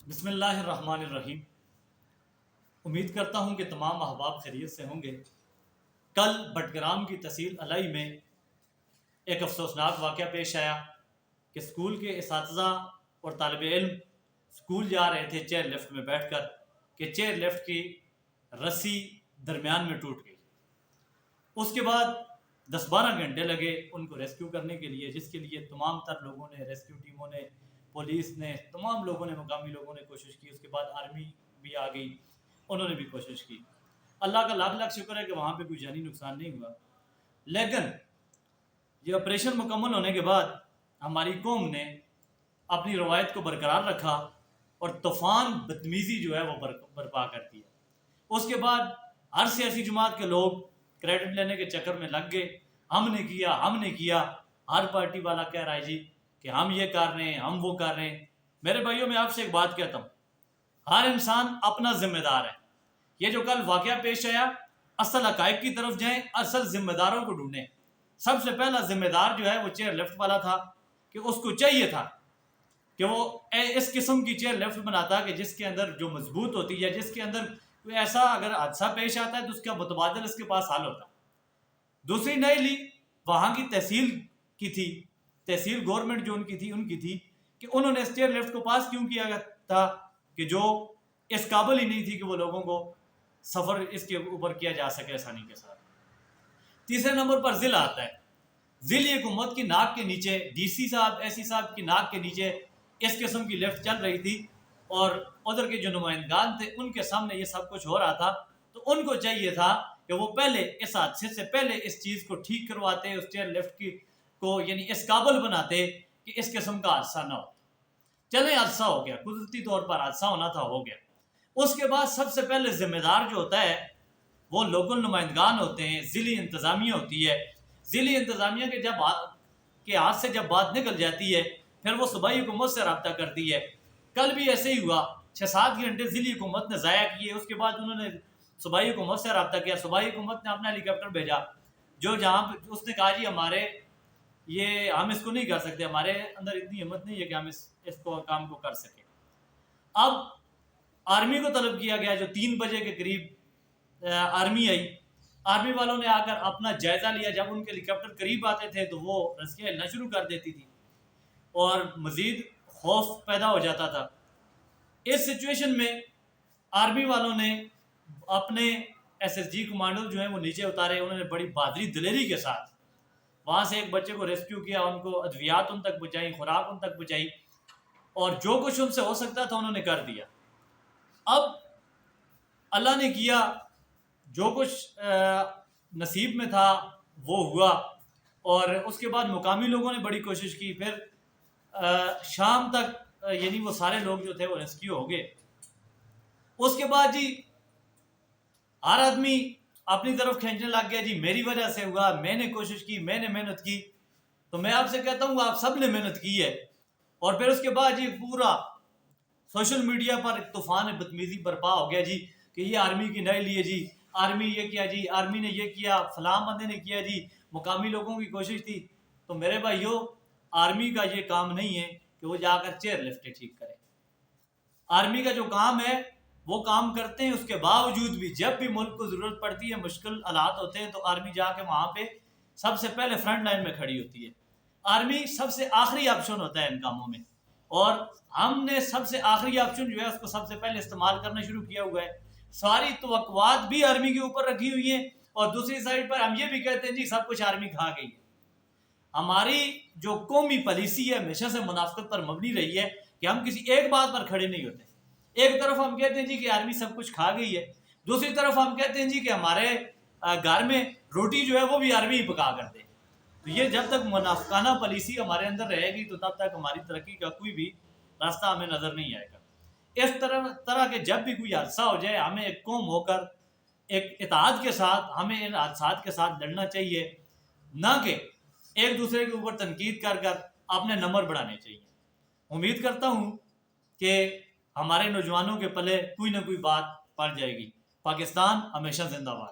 بسم اللہ الرحمن الرحیم۔ امید کرتا ہوں کہ تمام احباب خیریت سے ہوں گے۔ کل بٹگرام کی تحصیل علائی میں ایک افسوسناک واقعہ پیش آیا کہ اسکول کے اساتذہ اور طالب علم اسکول جا رہے تھے چیئر لفٹ میں بیٹھ کر کہ چیئر لفٹ کی رسی درمیان میں ٹوٹ گئی۔ اس کے بعد 10-12 گھنٹے لگے ان کو ریسکیو کرنے کے لیے، جس کے لیے تمام تر لوگوں نے، ریسکیو ٹیموں نے، پولیس نے، تمام لوگوں نے، مقامی لوگوں نے کوشش کی۔ اس کے بعد آرمی بھی آ گئی، انہوں نے بھی کوشش کی۔ اللہ کا لاکھ لاکھ شکر ہے کہ وہاں پہ کوئی جانی نقصان نہیں ہوا۔ لیکن یہ آپریشن مکمل ہونے کے بعد ہماری قوم نے اپنی روایت کو برقرار رکھا اور طوفان بدتمیزی جو ہے وہ برپا کر دیا۔ اس کے بعد ہر سیاسی جماعت کے لوگ کریڈٹ لینے کے چکر میں لگ گئے، ہم نے کیا۔ ہر پارٹی والا کہہ رہا ہے جی کہ ہم یہ کر رہے ہیں، ہم وہ کر رہے ہیں۔ میرے بھائیوں، میں آپ سے ایک بات کہتا ہوں، ہر انسان اپنا ذمہ دار ہے۔ یہ جو کل واقعہ پیش آیا، اصل حقائق کی طرف جائیں، اصل ذمہ داروں کو ڈھونڈیں۔ سب سے پہلا ذمہ دار جو ہے وہ چیئر لفٹ والا تھا کہ اس کو چاہیے تھا کہ وہ اس قسم کی چیئر لفٹ بناتا کہ جس کے اندر جو مضبوط ہوتی ہے، جس کے اندر کوئی ایسا اگر حادثہ پیش آتا ہے تو اس کا متبادل اس کے پاس حل ہوتا۔ دوسری نئی لی وہاں کی تحصیل کی تھی، تحصیل گورنمنٹ جو ان کی تھی کہ انہوں نے اس چیئر لفٹ کو پاس کیوں کیا تھا کہ جو اس قابل ہی نہیں تھی کہ وہ لوگوں کو سفر اس کے اوپر کیا جا سکے آسانی کے ساتھ۔ تیسرے نمبر پر ضلع آتا ہے۔ ضلعی حکومت کی ناک کے نیچے، ڈی سی صاحب، ایس سی صاحب کی ناک کے نیچے اس قسم کی لفٹ چل رہی تھی اور ادھر کے جو نمائندگان تھے ان کے سامنے یہ سب کچھ ہو رہا تھا، تو ان کو چاہیے تھا کہ وہ پہلے اس حادثے سے پہلے اس چیز کو ٹھیک کرواتے، اس چیئر لفٹ کو یعنی اس قابل بناتے کہ اس قسم کا حادثہ نہ ہو۔ چلیں، حادثہ ہو گیا، قدرتی طور پر حادثہ ہونا تھا، ہو گیا۔ اس کے بعد سب سے پہلے ذمہ دار جو ہوتا ہے وہ لوکل نمائندگان ہوتے ہیں، ضلعی انتظامیہ ہوتی ہے۔ ضلعی انتظامیہ کے ہاتھ سے جب بات نکل جاتی ہے پھر وہ صوبائی حکومت سے رابطہ کرتی ہے۔ کل بھی ایسے ہی ہوا، 6-7 گھنٹے ضلعی حکومت نے ضائع کیے۔ اس کے بعد انہوں نے صوبائی حکومت سے رابطہ کیا، صوبائی حکومت نے اپنا ہیلی کاپٹر بھیجا، جو جہاں پہ اس نے کہا جی ہم اس کو نہیں کر سکتے، ہمارے اندر اتنی ہمت نہیں ہے کہ ہم اس کام کو کر سکیں۔ اب آرمی کو طلب کیا گیا، جو 3 بجے کے قریب آرمی آئی۔ آرمی والوں نے آ کر اپنا جائزہ لیا۔ جب ان کے ہیلی کاپٹر قریب آتے تھے تو وہ رسیاں ہلنا شروع کر دیتی تھی اور مزید خوف پیدا ہو جاتا تھا۔ اس سچویشن میں آرمی والوں نے اپنے ایس ایس جی کمانڈو جو ہیں وہ نیچے اتارے۔ انہوں نے بڑی بہادری دلیری کے ساتھ وہاں سے ایک بچے کو ریسکیو کیا، ان کو ادویات ان تک پہنچائی، خوراک ان تک پہنچائی، اور جو کچھ ان سے ہو سکتا تھا انہوں نے کر دیا۔ اب اللہ نے کیا، جو کچھ نصیب میں تھا وہ ہوا، اور اس کے بعد مقامی لوگوں نے بڑی کوشش کی۔ پھر شام تک یعنی وہ سارے لوگ جو تھے وہ ریسکیو ہو گئے۔ اس کے بعد جی ہر آدمی اپنی طرف کھینچنے لگ گیا، جی میری وجہ سے ہوا، میں نے کوشش کی، میں نے محنت کی۔ تو میں آپ سے کہتا ہوں آپ سب نے محنت کی ہے۔ اور پھر اس کے بعد جی پورا سوشل میڈیا پر ایک طوفان بدتمیزی برپا ہو گیا جی کہ یہ آرمی کی نئی لی ہے، جی آرمی یہ کیا، جی آرمی نے یہ کیا، فلاں بندے نے کیا، جی مقامی لوگوں کی کوشش تھی۔ تو میرے بھائیو، آرمی کا یہ کام نہیں ہے کہ وہ جا کر چیئر لفٹیں ٹھیک کرے۔ آرمی کا جو کام ہے وہ کام کرتے ہیں، اس کے باوجود بھی جب بھی ملک کو ضرورت پڑتی ہے، مشکل حالات ہوتے ہیں، تو آرمی جا کے وہاں پہ سب سے پہلے فرنٹ لائن میں کھڑی ہوتی ہے۔ آرمی سب سے آخری آپشن ہوتا ہے ان کاموں میں، اور ہم نے سب سے آخری آپشن جو ہے اس کو سب سے پہلے استعمال کرنا شروع کیا ہوا ہے۔ ساری توقعات بھی آرمی کے اوپر رکھی ہوئی ہیں، اور دوسری سائڈ پر ہم یہ بھی کہتے ہیں جی سب کچھ آرمی کھا گئی ہے۔ ہماری جو قومی پالیسی ہے ہمیشہ سے منافقت پر مبنی رہی ہے کہ ہم کسی ایک بات پر کھڑے نہیں ہوتے۔ ایک طرف ہم کہتے ہیں جی کہ آرمی سب کچھ کھا گئی ہے، دوسری طرف ہم کہتے ہیں جی کہ ہمارے گھر میں روٹی جو ہے وہ بھی آرمی ہی پکا کر دے۔ تو یہ جب تک منافقانہ پالیسی ہمارے اندر رہے گی تو تب تک ہماری ترقی کا کوئی بھی راستہ ہمیں نظر نہیں آئے گا۔ اس طرح کے جب بھی کوئی حادثہ ہو جائے، ہمیں ایک قوم ہو کر ایک اتحاد کے ساتھ ہمیں ان حادثات کے ساتھ لڑنا چاہیے، نہ کہ ایک دوسرے کے اوپر تنقید کر کر اپنے نمبر بڑھانے چاہیے۔ امید کرتا ہوں کہ ہمارے نوجوانوں کے پلے کوئی نہ کوئی بات پڑ جائے گی۔ پاکستان ہمیشہ زندہ باد۔